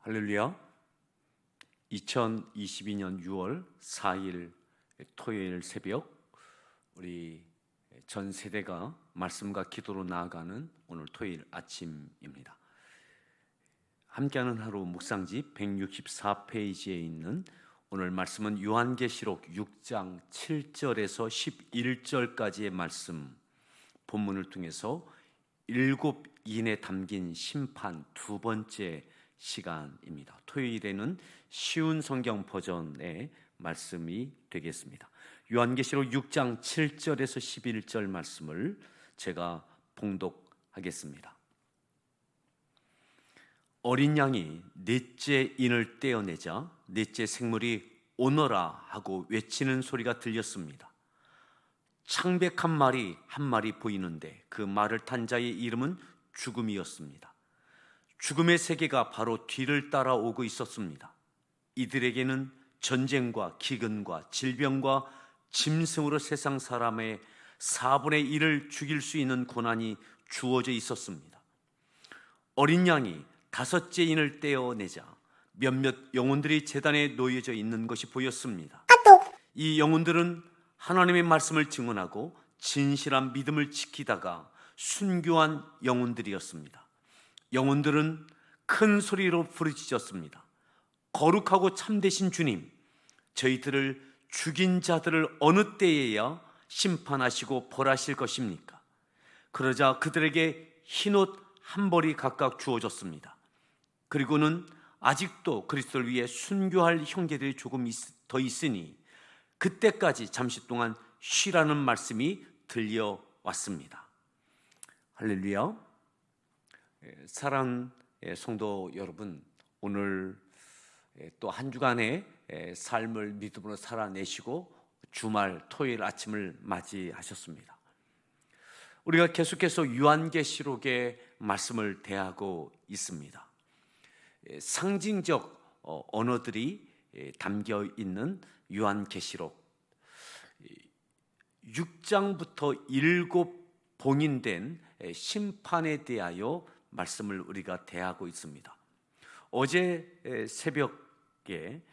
할렐루야. 2022년 6월 4일 토요일 새벽, 우리 전 세대가 말씀과 기도로 나아가는 오늘 토요일 아침입니다. 함께하는 하루 묵상집 164페이지에 있는 오늘 말씀은 요한계시록 6장 7절에서 11절까지의 말씀 본문을 통해서 일곱 인에 담긴 심판 두 번째 시간입니다. 토요일에는 쉬운 성경 버전의 말씀이 되겠습니다. 요한계시록 6장 7절에서 11절 말씀을 제가 봉독하겠습니다. 어린 양이 넷째 인을 떼어내자 넷째 생물이 오너라 하고 외치는 소리가 들렸습니다. 창백한 말이 한 마리 보이는데 그 말을 탄 자의 이름은 죽음이었습니다. 죽음의 세계가 바로 뒤를 따라오고 있었습니다. 이들에게는 전쟁과 기근과 질병과 짐승으로 세상 사람의 4분의 1을 죽일 수 있는 고난이 주어져 있었습니다. 어린 양이 다섯째 인을 떼어내자 몇몇 영혼들이 제단에 놓여져 있는 것이 보였습니다. 이 영혼들은 하나님의 말씀을 증언하고 진실한 믿음을 지키다가 순교한 영혼들이었습니다. 영혼들은 큰 소리로 부르짖었습니다. 거룩하고 참되신 주님, 저희들을 죽인 자들을 어느 때에야 심판하시고 벌하실 것입니까? 그러자 그들에게 흰옷 한 벌이 각각 주어졌습니다. 그리고는 아직도 그리스도를 위해 순교할 형제들이 조금 더 있으니 그때까지 잠시 동안 쉬라는 말씀이 들려왔습니다. 할렐루야. 사랑하는 성도 여러분, 오늘 또 한 주간의 삶을 믿음으로 살아내시고 주말 토요일 아침을 맞이하셨습니다. 우리가 계속해서 요한계시록의 말씀을 대하고 있습니다. 상징적 언어들이 담겨 있는 요한계시록 6장부터 7 봉인된 심판에 대하여 말씀을 우리가 대하고 있습니다. 어제 새벽에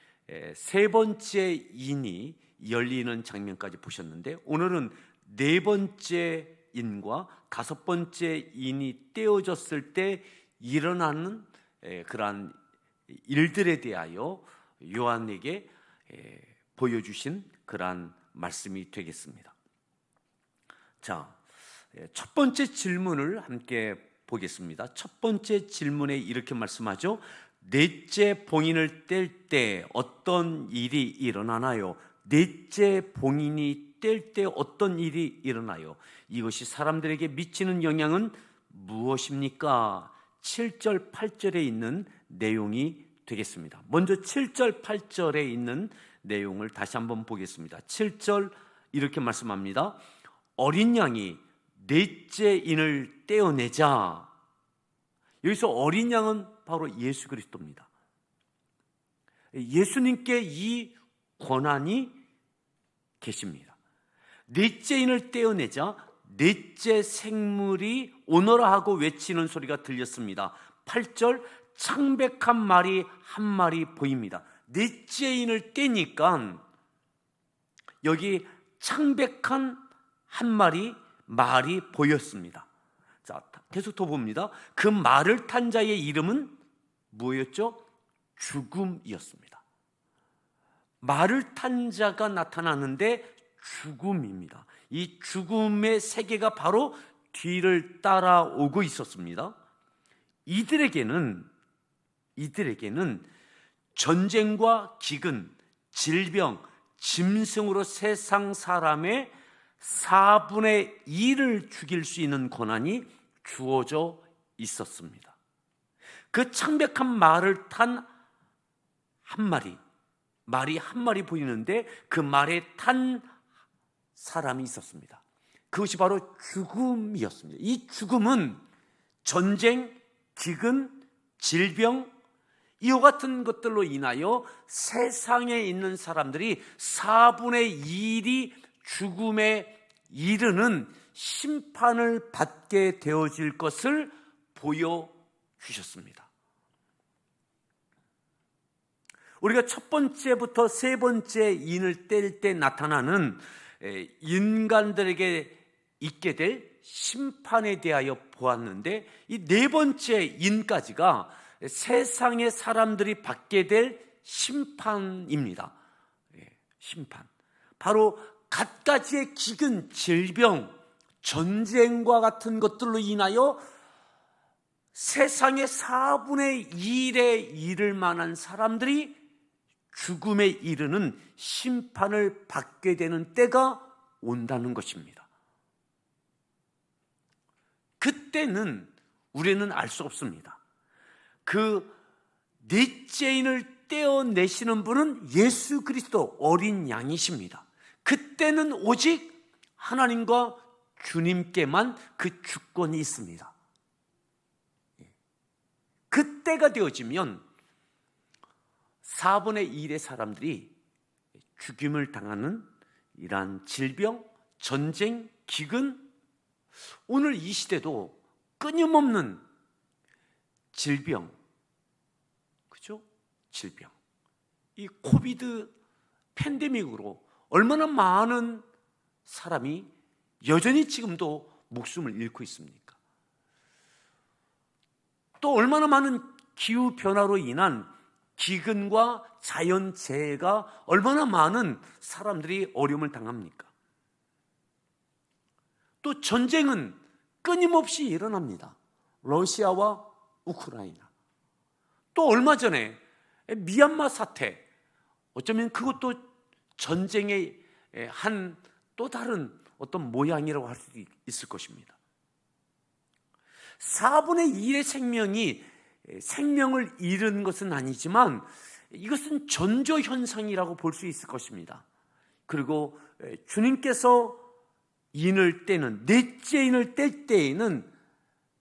세 번째 인이 열리는 장면까지 보셨는데, 오늘은 네 번째 인과 다섯 번째 인이 떼어졌을 때 일어나는 그러한 일들에 대하여 요한에게 보여주신 그러한 말씀이 되겠습니다. 자, 첫 번째 질문을 함께 보겠습니다. 첫 번째 질문에 이렇게 말씀하죠. 넷째 봉인을 뗄 때 어떤 일이 일어나나요? 넷째 봉인이 뗄 때 어떤 일이 일어나요? 이것이 사람들에게 미치는 영향은 무엇입니까? 7절, 8절에 있는 내용이 되겠습니다. 먼저 7절, 8절에 있는 내용을 다시 한번 보겠습니다. 7절 이렇게 말씀합니다. 어린 양이 넷째 인을 떼어내자. 여기서 어린 양은 바로 예수 그리스도입니다. 예수님께 이 권한이 계십니다. 넷째 인을 떼어내자 넷째 생물이 오너라 하고 외치는 소리가 들렸습니다. 8절, 창백한 말이 한 마리 보입니다. 넷째 인을 떼니까 여기 창백한 한 마리 말이 보였습니다. 자, 계속 더 봅니다. 그 말을 탄 자의 이름은 뭐였죠? 죽음이었습니다. 말을 탄 자가 나타나는데 죽음입니다. 이 죽음의 세계가 바로 뒤를 따라오고 있었습니다. 이들에게는 전쟁과 기근, 질병, 짐승으로 세상 사람의 4분의 1을 죽일 수 있는 권한이 주어져 있었습니다. 그 창백한 말을 탄 한 마리, 말이 한 마리 보이는데 그 말에 탄 사람이 있었습니다. 그것이 바로 죽음이었습니다. 이 죽음은 전쟁, 기근, 질병, 이와 같은 것들로 인하여 세상에 있는 사람들이 4분의 1이 죽음에 이르는 심판을 받게 되어질 것을 보여주셨습니다. 우리가 첫 번째부터 세 번째 인을 뗄 때 나타나는 인간들에게 있게 될 심판에 대하여 보았는데, 이 네 번째 인까지가 세상의 사람들이 받게 될 심판입니다. 심판. 바로 갖가지의 기근, 질병, 전쟁과 같은 것들로 인하여 세상의 4분의 1에 이를 만한 사람들이 죽음에 이르는 심판을 받게 되는 때가 온다는 것입니다. 그때는 우리는 알 수 없습니다. 그 넷째 인을 떼어내시는 분은 예수 그리스도 어린 양이십니다. 그때는 오직 하나님과 주님께만 그 주권이 있습니다. 그때가 되어지면 4분의 1의 사람들이 죽임을 당하는 이러한 질병, 전쟁, 기근, 오늘 이 시대도 끊임없는 질병, 그죠? 질병. 이 코비드 팬데믹으로 얼마나 많은 사람이 여전히 지금도 목숨을 잃고 있습니까? 또 얼마나 많은 기후 변화로 인한 기근과 자연재해가 얼마나 많은 사람들이 어려움을 당합니까? 또 전쟁은 끊임없이 일어납니다. 러시아와 우크라이나. 또 얼마 전에 미얀마 사태, 어쩌면 그것도 전쟁의 한 또 다른 어떤 모양이라고 할 수 있을 것입니다. 4분의 1의 생명을 잃은 것은 아니지만 이것은 전조현상이라고 볼 수 있을 것입니다. 그리고 주님께서 인을 떼는, 넷째 인을 뗄 때에는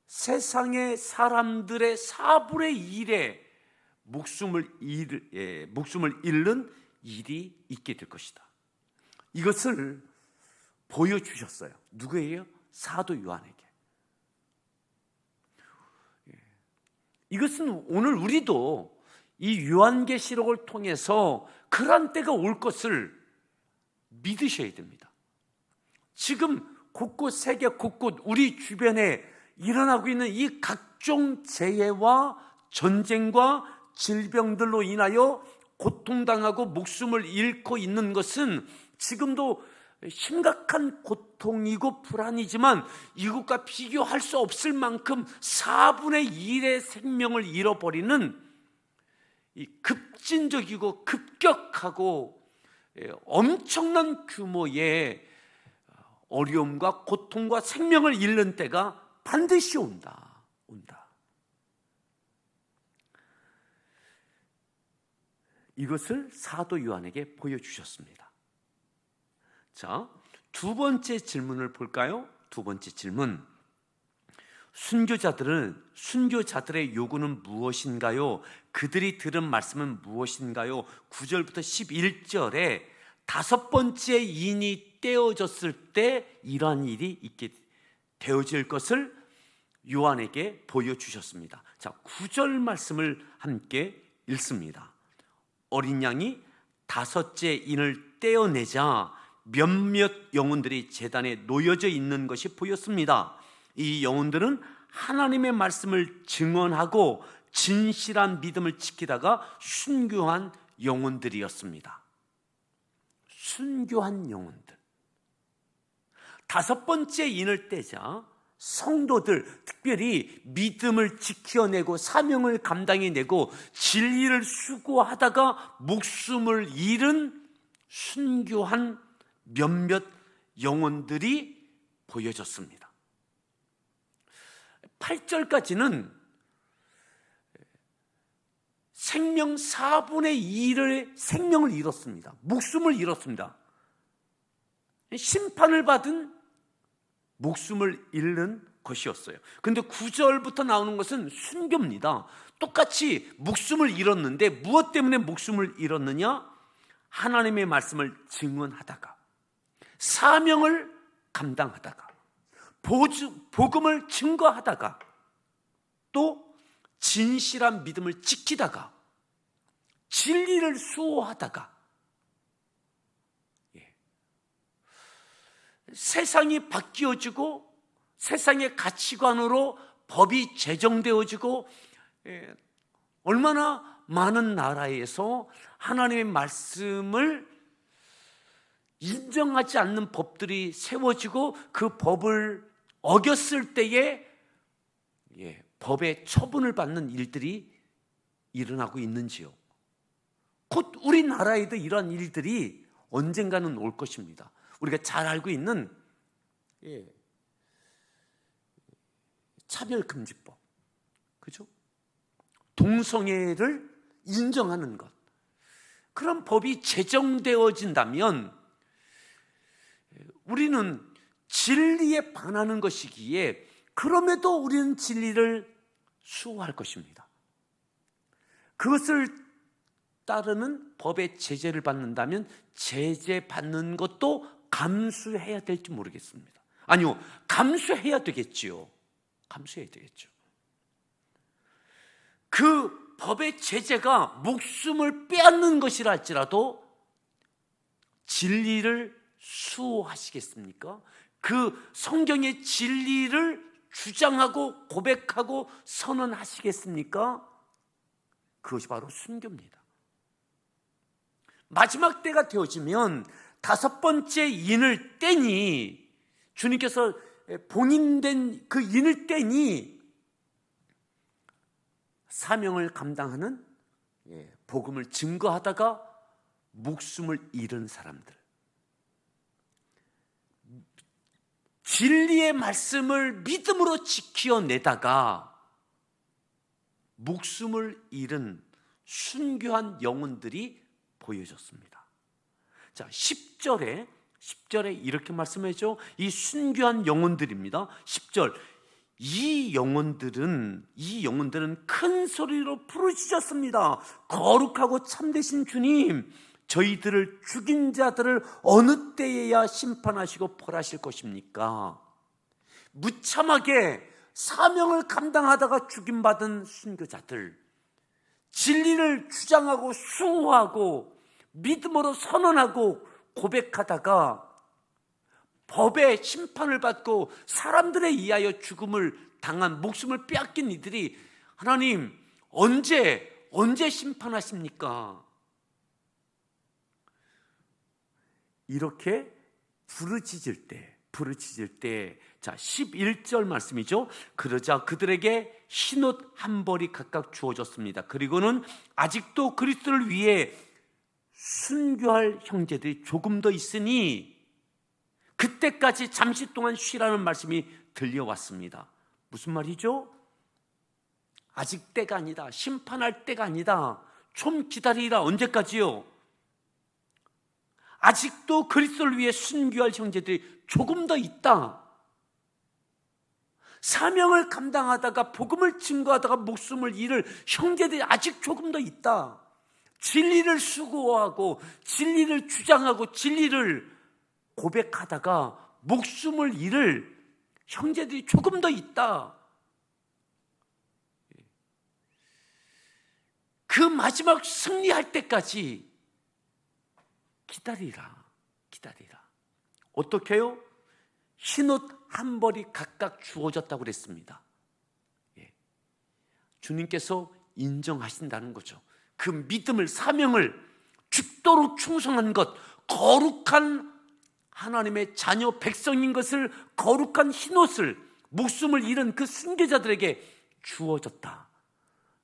세상의 사람들의 4분의 1의 목숨을 잃는 일이 있게 될 것이다. 이것을 보여주셨어요. 누구예요? 사도 요한에게. 이것은 오늘 우리도 이 요한계시록을 통해서 그러한 때가 올 것을 믿으셔야 됩니다. 지금 곳곳, 세계 곳곳 우리 주변에 일어나고 있는 이 각종 재해와 전쟁과 질병들로 인하여 고통당하고 목숨을 잃고 있는 것은 지금도 심각한 고통이고 불안이지만 이것과 비교할 수 없을 만큼 4분의 1의 생명을 잃어버리는 이 급진적이고 급격하고 엄청난 규모의 어려움과 고통과 생명을 잃는 때가 반드시 온다. 이것을 사도 요한에게 보여주셨습니다. 자, 두 번째 질문을 볼까요? 두 번째 질문. 순교자들의 요구는 무엇인가요? 그들이 들은 말씀은 무엇인가요? 9절부터 11절에 다섯 번째 인이 떼어졌을 때 이러한 일이 있게 되어질 것을 요한에게 보여주셨습니다. 자, 9절 말씀을 함께 읽습니다. 어린 양이 다섯째 인을 떼어내자 몇몇 영혼들이 제단에 놓여져 있는 것이 보였습니다. 이 영혼들은 하나님의 말씀을 증언하고 진실한 믿음을 지키다가 순교한 영혼들이었습니다. 순교한 영혼들. 다섯 번째 인을 떼자 성도들, 특별히 믿음을 지켜내고 사명을 감당해내고 진리를 수고하다가 목숨을 잃은 순교한 몇몇 영혼들이 보여졌습니다. 8절까지는 생명 4분의 1의 생명을 잃었습니다. 목숨을 잃었습니다. 심판을 받은 목숨을 잃는 것이었어요. 그런데 9절부터 나오는 것은 순교입니다. 똑같이 목숨을 잃었는데 무엇 때문에 목숨을 잃었느냐? 하나님의 말씀을 증언하다가, 사명을 감당하다가, 복음을 증거하다가, 또 진실한 믿음을 지키다가, 진리를 수호하다가 세상이 바뀌어지고 세상의 가치관으로 법이 제정되어지고 얼마나 많은 나라에서 하나님의 말씀을 인정하지 않는 법들이 세워지고 그 법을 어겼을 때에 법의 처분을 받는 일들이 일어나고 있는지요. 곧 우리나라에도 이러한 일들이 언젠가는 올 것입니다. 우리가 잘 알고 있는 차별금지법, 그죠? 동성애를 인정하는 것, 그런 법이 제정되어진다면 우리는 진리에 반하는 것이기에 그럼에도 우리는 진리를 수호할 것입니다. 그것을 따르는 법의 제재를 받는다면 제재받는 것도 감수해야 될지 모르겠습니다. 아니요, 감수해야 되겠지요. 감수해야 되겠죠. 그 법의 제재가 목숨을 빼앗는 것이라 할지라도 진리를 수호하시겠습니까? 그 성경의 진리를 주장하고 고백하고 선언하시겠습니까? 그것이 바로 순교입니다. 마지막 때가 되어지면 5번째 인을 떼니, 주님께서 봉인된 그 인을 떼니 사명을 감당하는 복음을 증거하다가 목숨을 잃은 사람들, 진리의 말씀을 믿음으로 지켜내다가 목숨을 잃은 순교한 영혼들이 보여졌습니다. 자, 10절에 이렇게 말씀하죠. 이 순교한 영혼들입니다. 10절, 이 영혼들은 큰 소리로 부르짖었습니다. 거룩하고 참되신 주님, 저희들을 죽인 자들을 어느 때에야 심판하시고 벌하실 것입니까? 무참하게 사명을 감당하다가 죽임받은 순교자들, 진리를 주장하고 수호하고 믿음으로 선언하고 고백하다가 법의 심판을 받고 사람들에 의하여 죽음을 당한, 목숨을 빼앗긴 이들이 하나님 언제 심판하십니까? 이렇게 부르짖을 때, 자, 11절 말씀이죠. 그러자 그들에게 흰옷 한 벌이 각각 주어졌습니다. 그리고는 아직도 그리스도를 위해 순교할 형제들이 조금 더 있으니 그때까지 잠시 동안 쉬라는 말씀이 들려왔습니다. 무슨 말이죠? 아직 때가 아니다. 심판할 때가 아니다. 좀 기다리라. 언제까지요? 아직도 그리스도를 위해 순교할 형제들이 조금 더 있다. 사명을 감당하다가 복음을 증거하다가 목숨을 잃을 형제들이 아직 조금 더 있다. 진리를 수고하고 진리를 주장하고 진리를 고백하다가 목숨을 잃을 형제들이 조금 더 있다. 그 마지막 승리할 때까지 기다리라. 어떻게요? 흰옷 한 벌이 각각 주어졌다고 그랬습니다. 주님께서 인정하신다는 거죠. 그 믿음을, 사명을 죽도록 충성한 것, 거룩한 하나님의 자녀 백성인 것을, 거룩한 흰옷을, 목숨을 잃은 그 순교자들에게 주어졌다.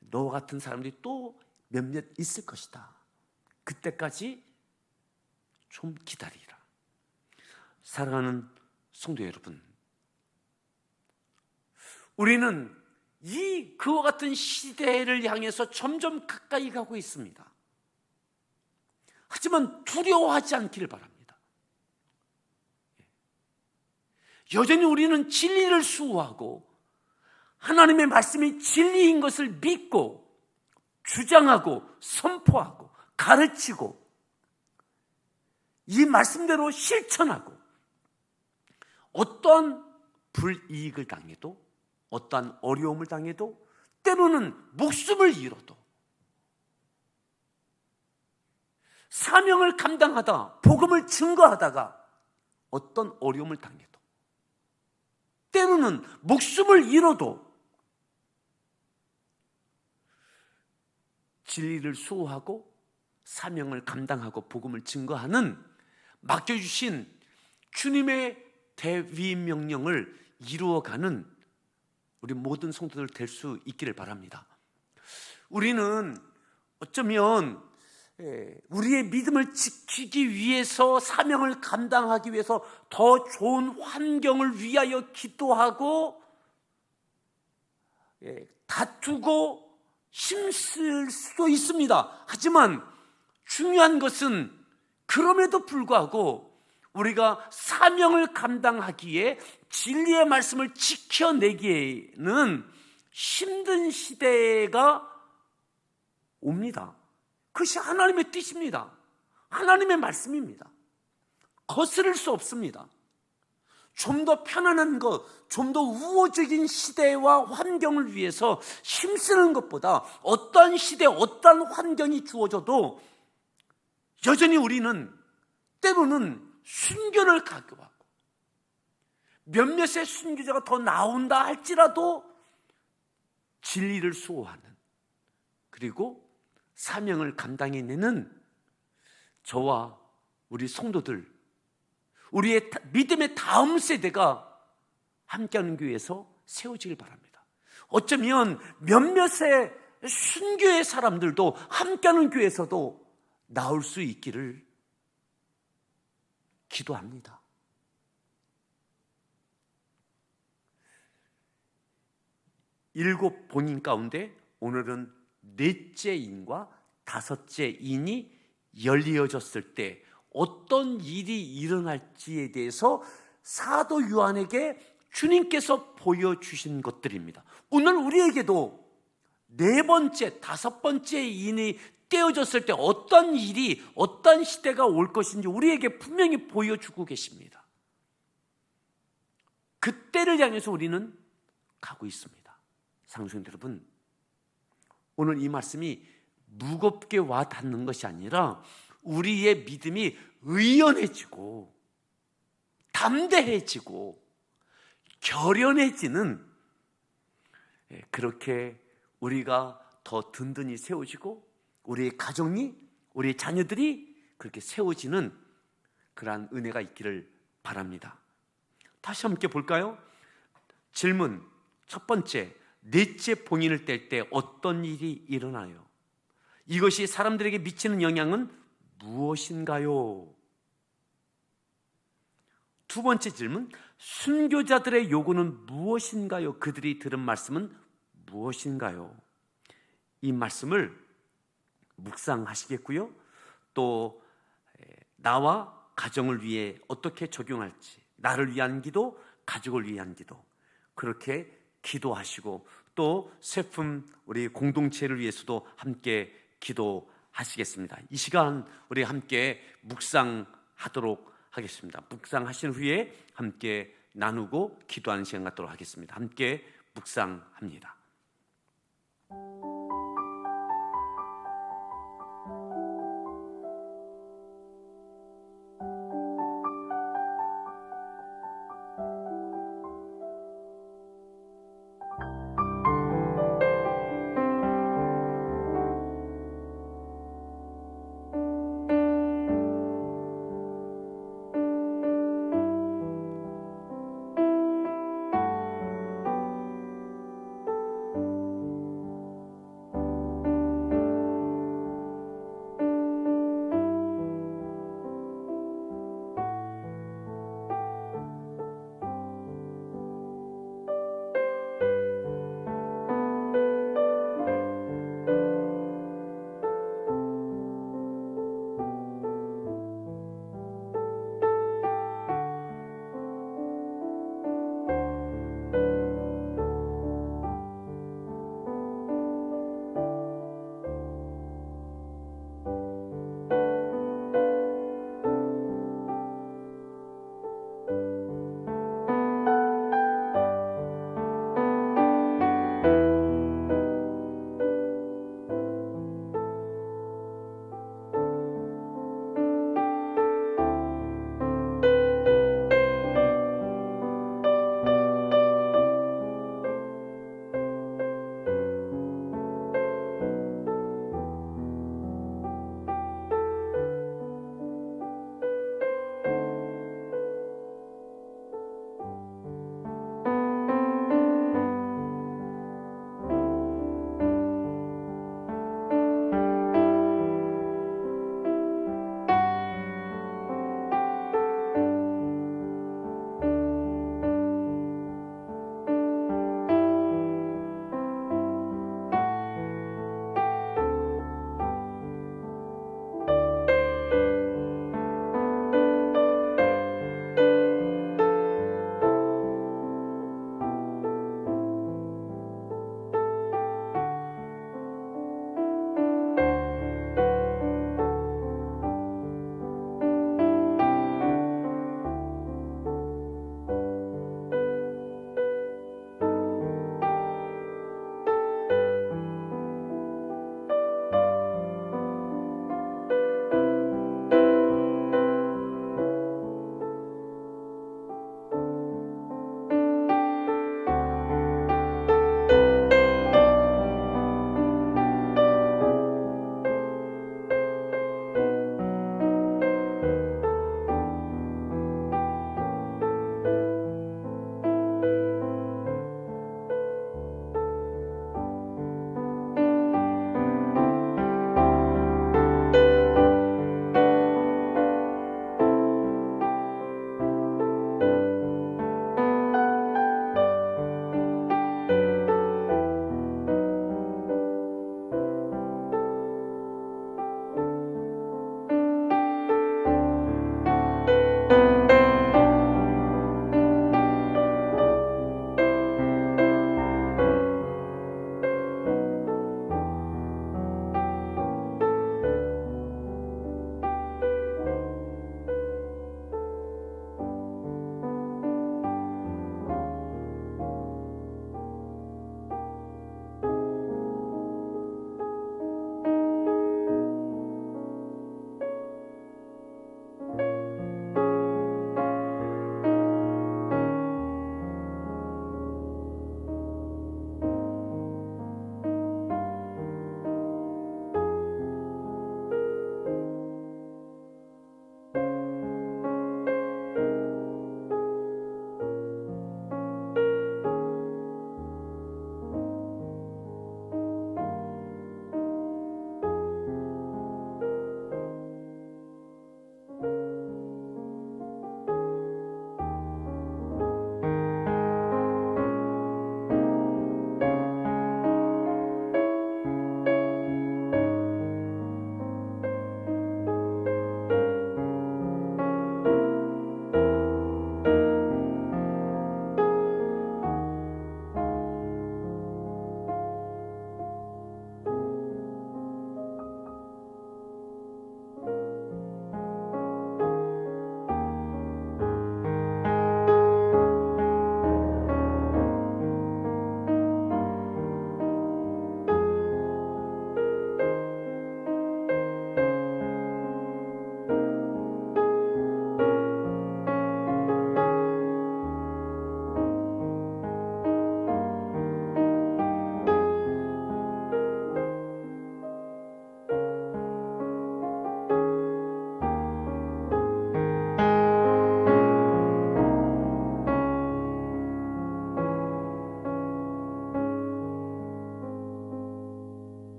너와 같은 사람들이 또 몇몇 있을 것이다. 그때까지 좀 기다리라. 사랑하는 성도 여러분, 우리는 그와 같은 시대를 향해서 점점 가까이 가고 있습니다. 하지만 두려워하지 않기를 바랍니다. 여전히 우리는 진리를 수호하고 하나님의 말씀이 진리인 것을 믿고 주장하고 선포하고 가르치고 이 말씀대로 실천하고 어떠한 불이익을 당해도, 어떠한 어려움을 당해도, 때로는 목숨을 잃어도 사명을 감당하다, 복음을 증거하다가 어떤 어려움을 당해도, 때로는 목숨을 잃어도 진리를 수호하고 사명을 감당하고 복음을 증거하는 맡겨주신 주님의 대위임 명령을 이루어가는 우리 모든 성도들 될 수 있기를 바랍니다. 우리는 어쩌면 우리의 믿음을 지키기 위해서, 사명을 감당하기 위해서 더 좋은 환경을 위하여 기도하고 다투고 힘쓸 수도 있습니다. 하지만 중요한 것은 그럼에도 불구하고 우리가 사명을 감당하기에 진리의 말씀을 지켜내기에는 힘든 시대가 옵니다. 그것이 하나님의 뜻입니다. 하나님의 말씀입니다. 거스를 수 없습니다. 좀 더 편안한 것, 좀 더 우호적인 시대와 환경을 위해서 힘쓰는 것보다 어떠한 시대, 어떠한 환경이 주어져도 여전히 우리는 때로는 순교를 각오하고, 몇몇의 순교자가 더 나온다 할지라도 진리를 수호하는, 그리고 사명을 감당해내는 저와 우리 성도들, 우리의 믿음의 다음 세대가 함께하는 교회에서 세워지길 바랍니다. 어쩌면 몇몇의 순교의 사람들도 함께하는 교회에서도 나올 수 있기를 기도합니다. 일곱 본인 가운데 오늘은 넷째 인과 다섯째 인이 열리어졌을 때 어떤 일이 일어날지에 대해서 사도 요한에게 주님께서 보여주신 것들입니다. 오늘 우리에게도 네 번째, 다섯 번째 인이 떼어졌을 때 어떤 일이, 어떤 시대가 올 것인지 우리에게 분명히 보여주고 계십니다. 그때를 향해서 우리는 가고 있습니다. 상수님 여러분, 오늘 이 말씀이 무겁게 와 닿는 것이 아니라 우리의 믿음이 의연해지고 담대해지고 결연해지는, 그렇게 우리가 더 든든히 세워지고 우리의 가정이, 우리의 자녀들이 그렇게 세워지는 그러한 은혜가 있기를 바랍니다. 다시 함께 볼까요? 질문 첫 번째, 넷째 봉인을 뗄 때 어떤 일이 일어나요? 이것이 사람들에게 미치는 영향은 무엇인가요? 두 번째 질문, 순교자들의 요구는 무엇인가요? 그들이 들은 말씀은 무엇인가요? 이 말씀을 묵상하시겠고요, 또 나와 가정을 위해 어떻게 적용할지, 나를 위한 기도, 가족을 위한 기도, 그렇게 기도하시고 또 세품 우리 공동체를 위해서도 함께 기도하시겠습니다. 이 시간 우리 함께 묵상하도록 하겠습니다. 묵상하신 후에 함께 나누고 기도하는 시간 갖도록 하겠습니다. 함께 묵상합니다.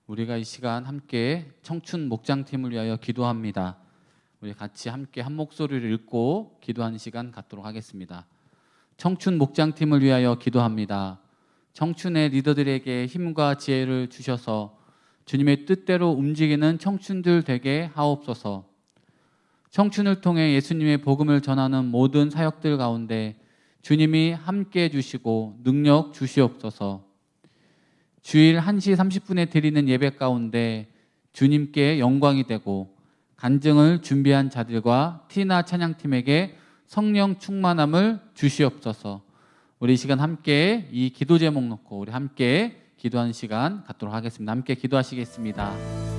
우리가 이 시간 함께 청춘 목장팀을 위하여 기도합니다. 우리 같이 함께 한 목소리를 읽고 기도하는 시간 갖도록 하겠습니다. 청춘 목장팀을 위하여 기도합니다. 청춘의 리더들에게 힘과 지혜를 주셔서 주님의 뜻대로 움직이는 청춘들 되게 하옵소서. 청춘을 통해 예수님의 복음을 전하는 모든 사역들 가운데 주님이 함께 해주시고 능력 주시옵소서. 주일 1시 30분에 드리는 예배 가운데 주님께 영광이 되고 간증을 준비한 자들과 티나 찬양팀에게 성령 충만함을 주시옵소서. 우리 이 시간 함께 이 기도 제목 놓고 우리 함께 기도하는 시간 갖도록 하겠습니다. 함께 기도하시겠습니다.